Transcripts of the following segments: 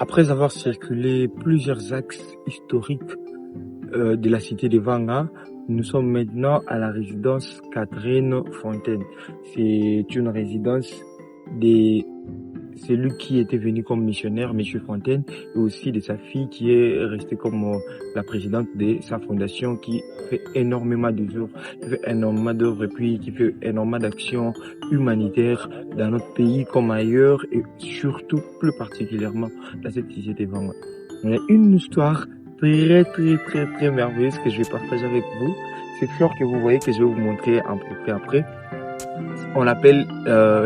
Après avoir circulé plusieurs axes historiques de la cité de Vanga, nous sommes maintenant à la résidence Catherine Fontaine. C'est une résidence de celui qui était venu comme missionnaire, Monsieur Fontaine, et aussi de sa fille qui est restée comme la présidente de sa fondation, qui fait énormément d'œuvres, qui fait énormément d'œuvres et puis qui fait énormément d'actions humanitaires dans notre pays comme ailleurs et surtout plus particulièrement dans cette cité de Vanga. Il y a une histoire très merveilleuse que je vais partager avec vous. Cette fleur que vous voyez que je vais vous montrer un peu près après, on l'appelle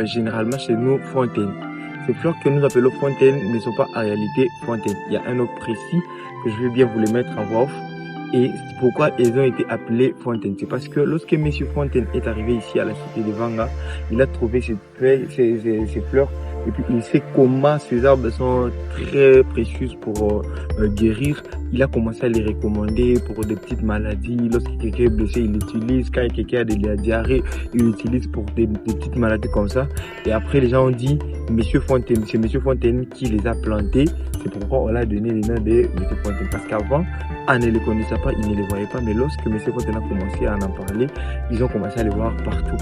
généralement chez nous fontaine. Ces fleurs que nous appelons fontaine ne sont pas en réalité fontaines. Il y a un autre précis que je vais bien vous le mettre en voix off. Et pourquoi elles ont été appelées fontaines? C'est parce que lorsque Monsieur Fontaine est arrivé ici à la cité de Vanga, il a trouvé ces fleurs et puis il sait comment ces arbres sont très précieux pour guérir. Il a commencé à les recommander pour des petites maladies. Lorsque quelqu'un est blessé, il l'utilise. Quand quelqu'un a de la diarrhée, il l'utilise pour des petites maladies comme ça. Et après, les gens ont dit, Monsieur Fontaine, c'est Monsieur Fontaine qui les a plantés. C'est pourquoi on l'a donné le nom de Monsieur Fontaine. Parce qu'avant, on ne les connaissait pas, ils ne les voyaient pas. Mais lorsque Monsieur Fontaine a commencé à en parler, ils ont commencé à les voir partout.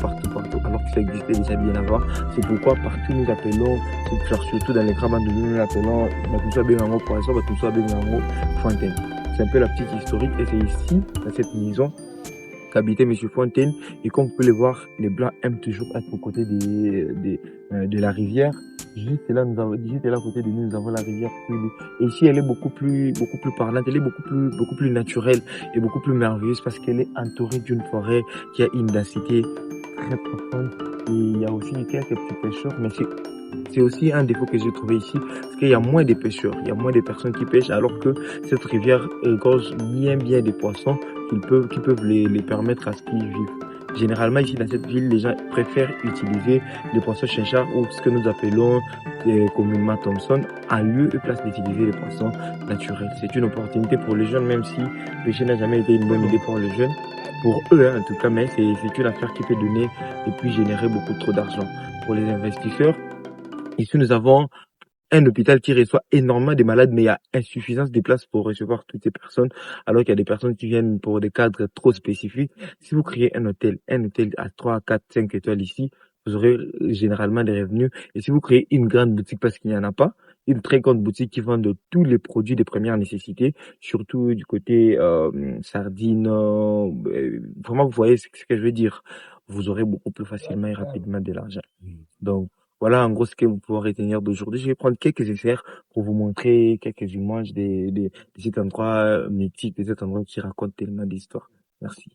Alors que ça existait déjà bien avant. C'est pourquoi partout nous appelons, surtout dans les grands bandes, nous l'appelons Batumsa Bengango Poisson, Batumsa Bengango Fontaine. C'est un peu la petite historique et c'est ici, dans cette maison, qu'habitait Monsieur Fontaine. Et comme vous pouvez le voir, les Blancs aiment toujours être aux côtés de la rivière. Juste là, à côté de nous, nous avons la rivière Kouili. Et ici, elle est beaucoup plus parlante, elle est beaucoup plus naturelle et beaucoup plus merveilleuse parce qu'elle est entourée d'une forêt qui a une densité très profonde. Et il y a aussi quelques petits pêcheurs, mais c'est aussi un défaut que j'ai trouvé ici, parce qu'il y a moins de pêcheurs, il y a moins de personnes qui pêchent, alors que cette rivière regorge bien des poissons qui peuvent les permettre à ce qu'ils vivent. Généralement, ici, dans cette ville, les gens préfèrent utiliser les poissons chinchard ou ce que nous appelons communément Thomson, en lieu et place d'utiliser les poissons naturels. C'est une opportunité pour les jeunes, même si pêcher n'a jamais été une bonne idée pour les jeunes. Pour eux, en tout cas, mais c'est une affaire qui peut donner et puis générer beaucoup trop d'argent. Pour les investisseurs, ici, nous avons un hôpital qui reçoit énormément de malades, mais il y a insuffisance de places pour recevoir toutes ces personnes, alors qu'il y a des personnes qui viennent pour des cadres trop spécifiques. Si vous créez un hôtel à 3, 4, 5 étoiles ici, vous aurez généralement des revenus. Et si vous créez une grande boutique, parce qu'il n'y en a pas, une très grande boutique qui vend de tous les produits de première nécessité, surtout du côté sardines, vraiment vous voyez ce que je veux dire, vous aurez beaucoup plus facilement et rapidement de l'argent. Donc, voilà en gros ce que vous pouvez retenir d'aujourd'hui. Je vais prendre quelques extraits pour vous montrer quelques images de cet endroit mythique, de cet endroit qui raconte tellement d'histoires. Merci.